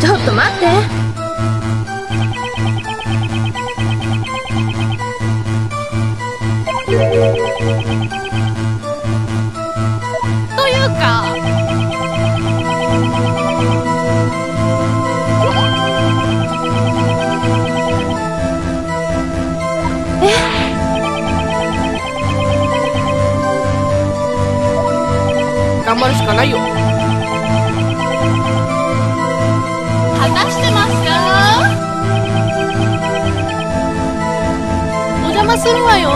ちょっと待って。というか、頑張るしかないよ。果たしてますか？お邪魔するわよ。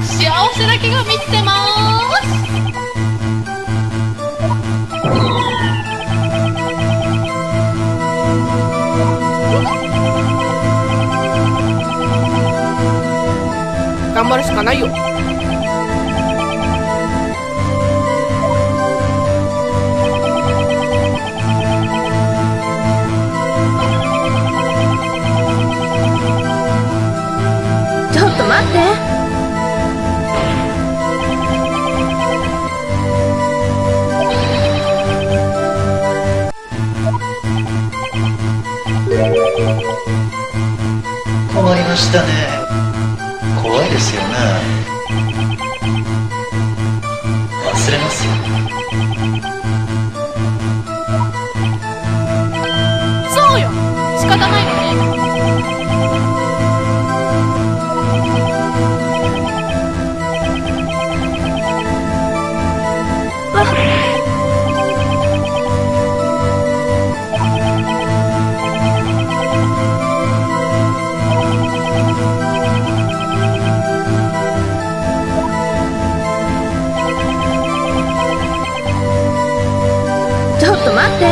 幸せだけが満ちてます。頑張るしかないよ。ちょっと待って。困りましたね。怖いですよね。忘れますよ。そうよ、仕方ないわね。ちょっと待って。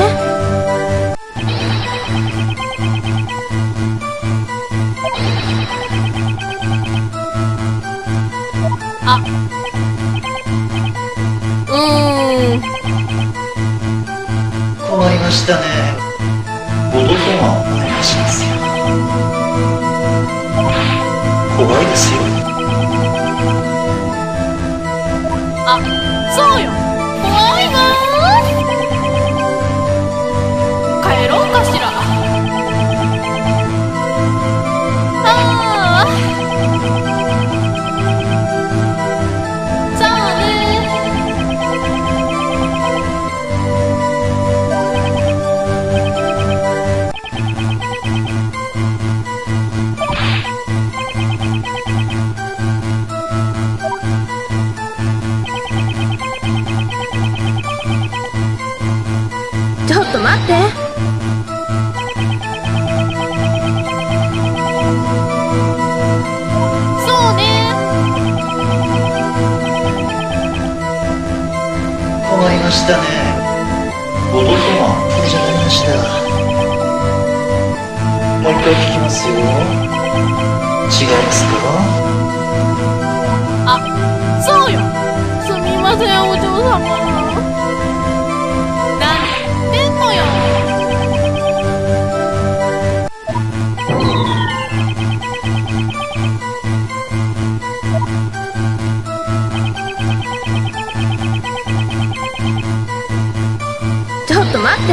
あ、困りましたね。ご同行はお願いしますよ。怖いですよ。あ、そうよ、怖いわ。帰ろうかしら。ああ、じゃあね。ちょっと待って。そうね。困りましたね。ご同行はこれじゃなりました。もう一回聞きますよ。違いますか？あ、そうよ。すみません、お嬢様。何言ってんのよ。ちょっと待って。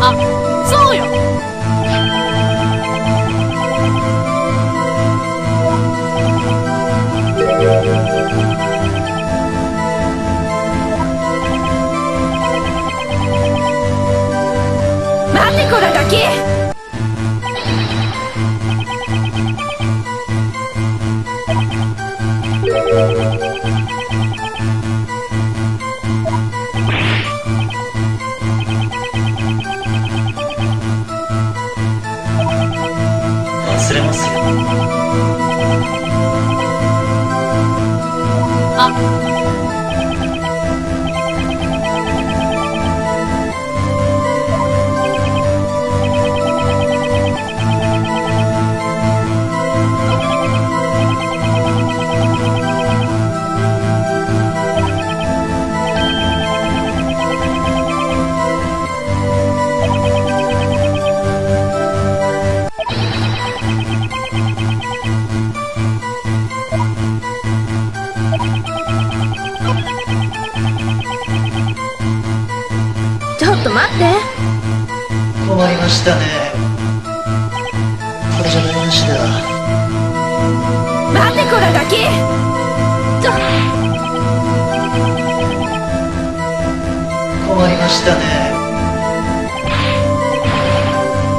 あ、そうよ。待ってこらガキ。忘れますよ。あ、したね。これじゃ台無しだ。待てこらガキ。困りましたね。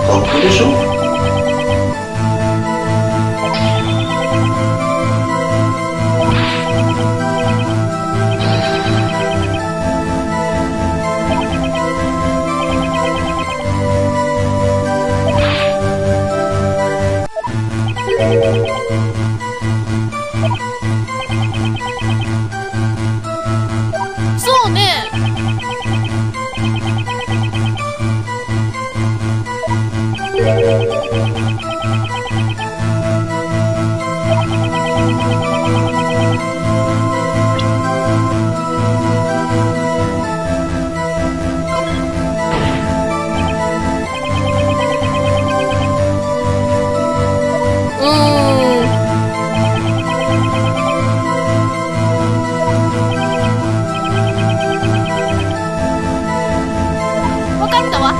かっこいいでしょ。そうね。わかったわ。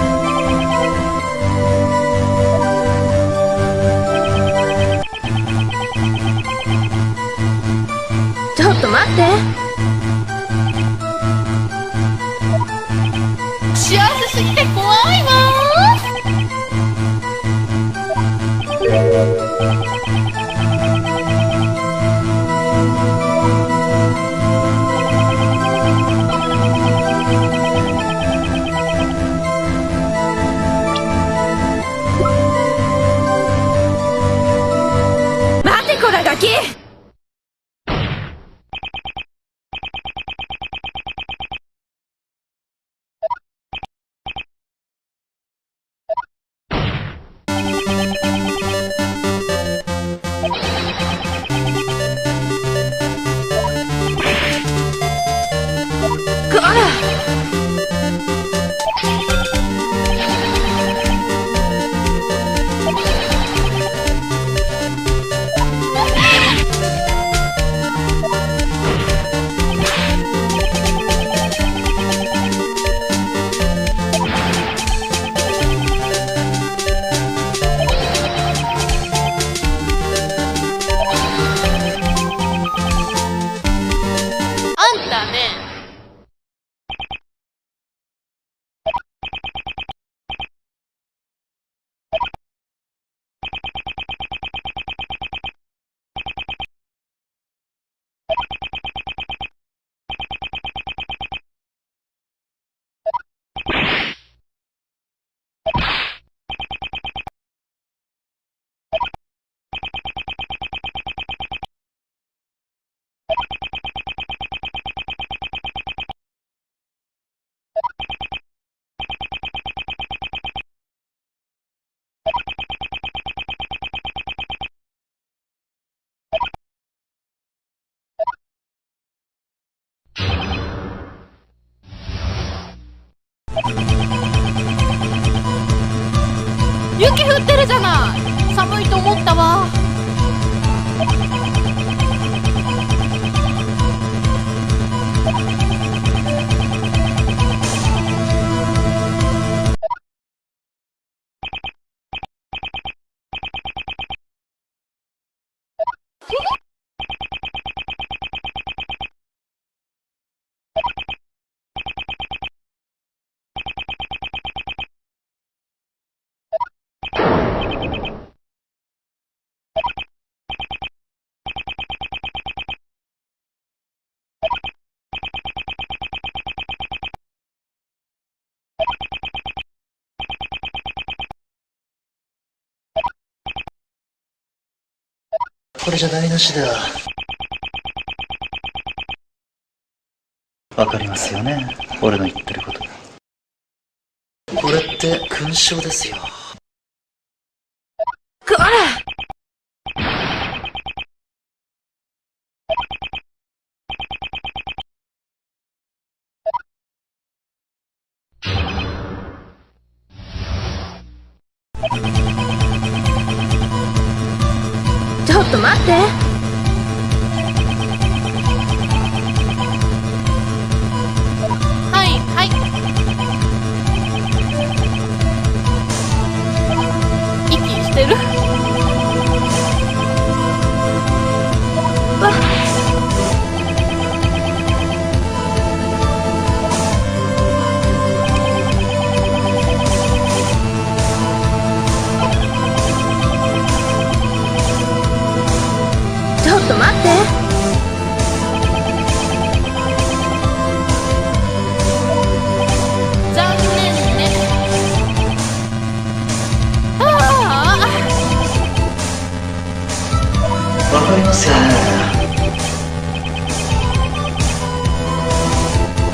ちょっと待って。幸せすぎて怖いわ。待てこらガキ。こら。あんたね。雪降ってるじゃない。寒いと思ったわ。これじゃ台無しだ。わかりますよね、俺の言ってることが。これって勲章ですよ。こら。ちょっと待って。はいはい。ちょっと待って。残念ね。わかりますよね。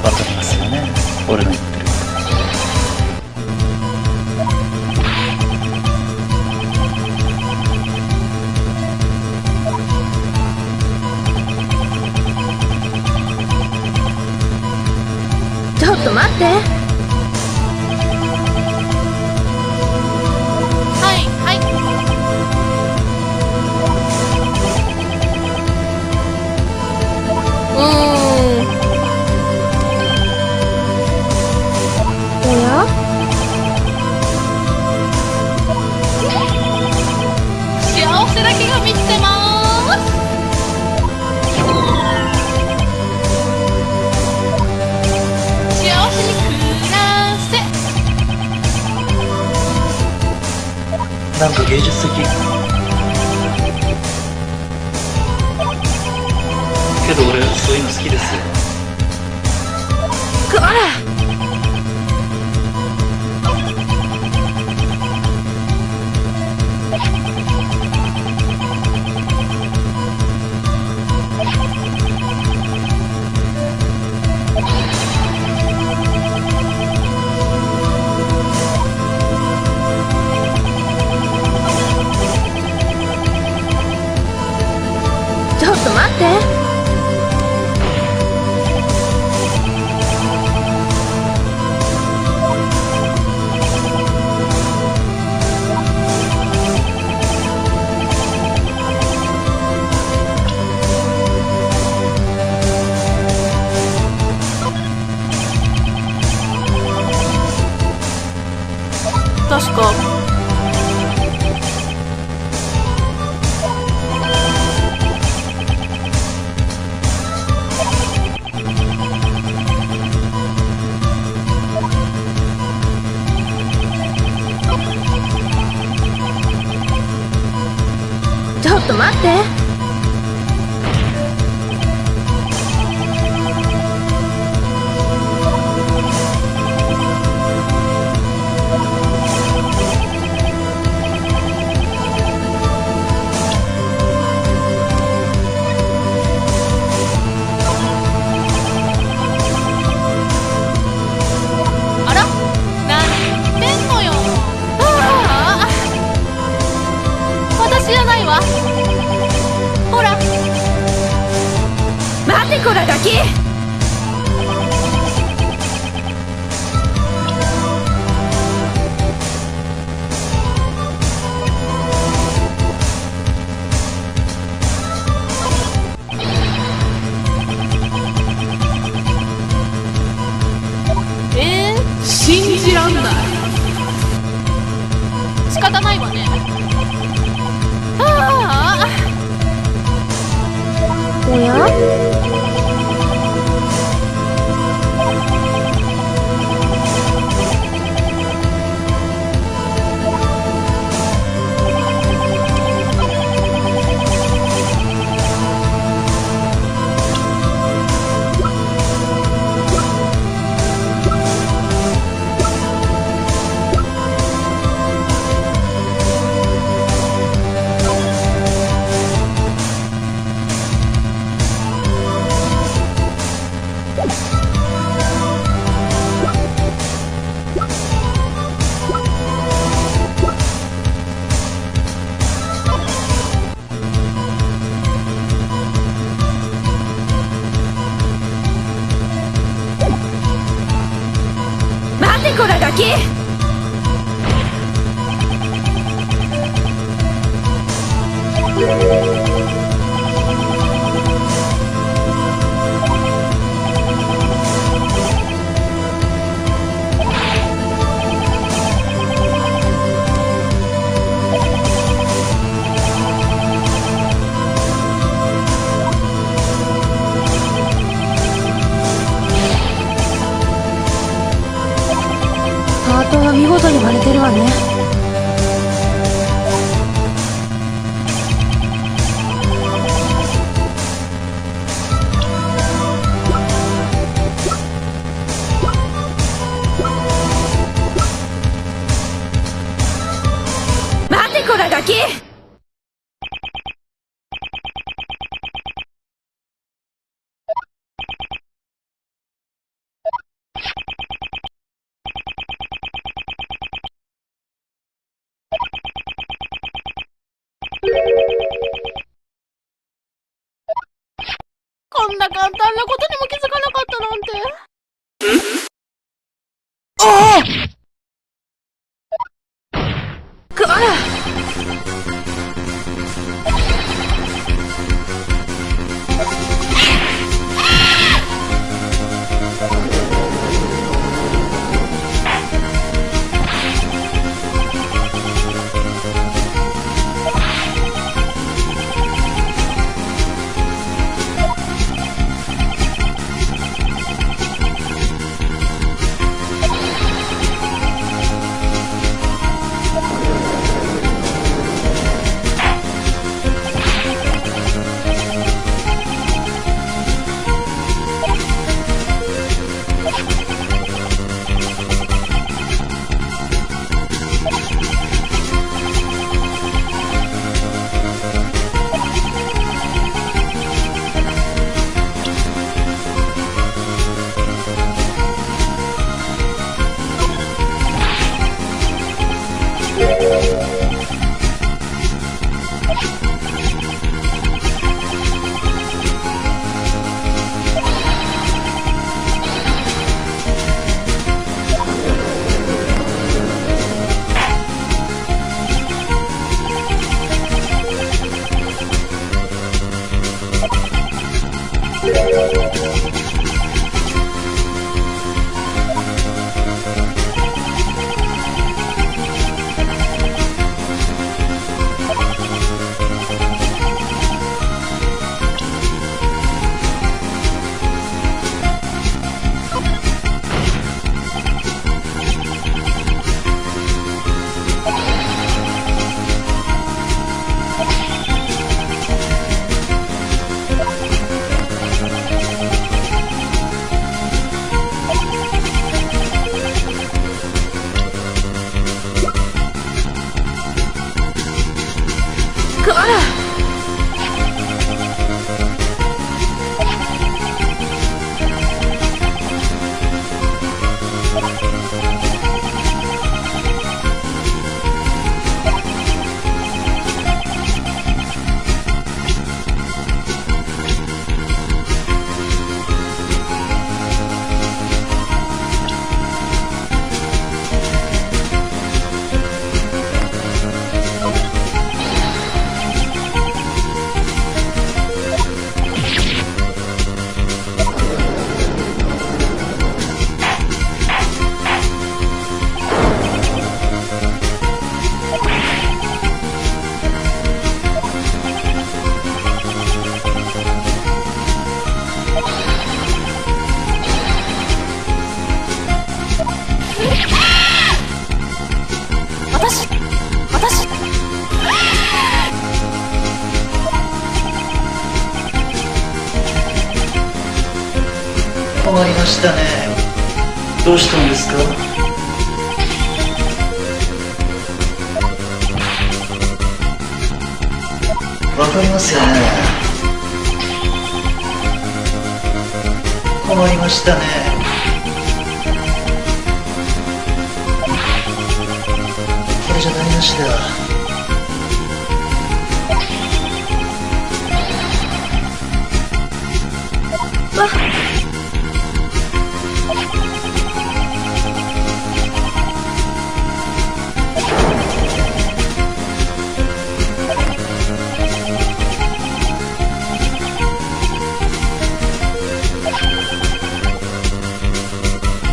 わかりますよね。俺の言ってること。ちょっと待って。はいはい。おや？幸せだけが満ちてまーす。幸せに暮らせ。なんか芸術的。けど俺そういうの好きですよ。こら！ちょっと待って。確かちょっと待って。あら、何言ってんのよ。私じゃないわ。ほら。待ってこらガキ。信じらんない。仕方ないわね。おや？わね。待てこらガキ。こんな簡単なことにも気づかなかったなんて。こら。こら。終わりましたね。どうしたんですか？わかりますよね。困りましたね。これじゃ台無しだ。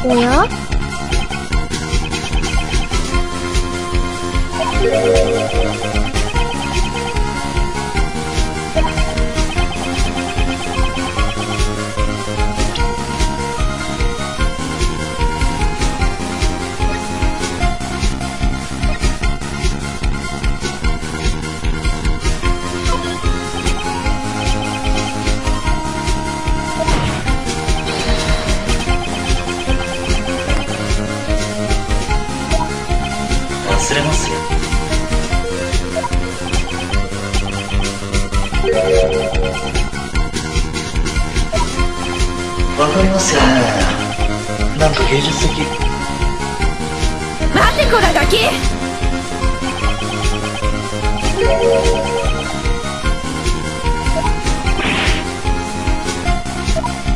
おや？わかりますよね。なんか芸術的。待ってこらガキ。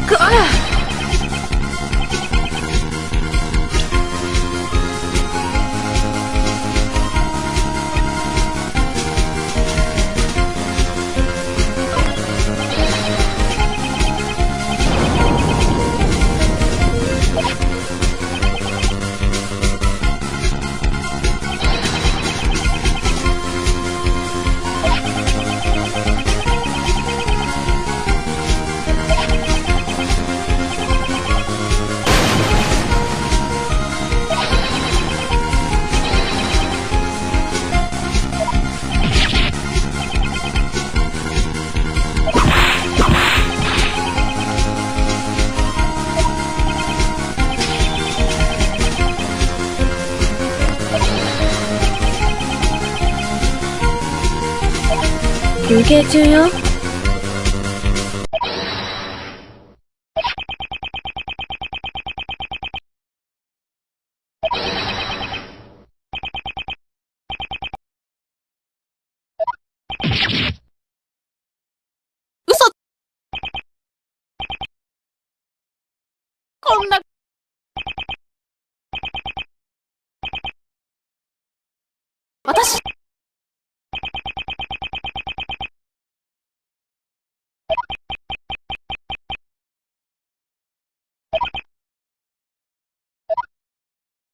こら。休憩中よ。嘘。こんな。私。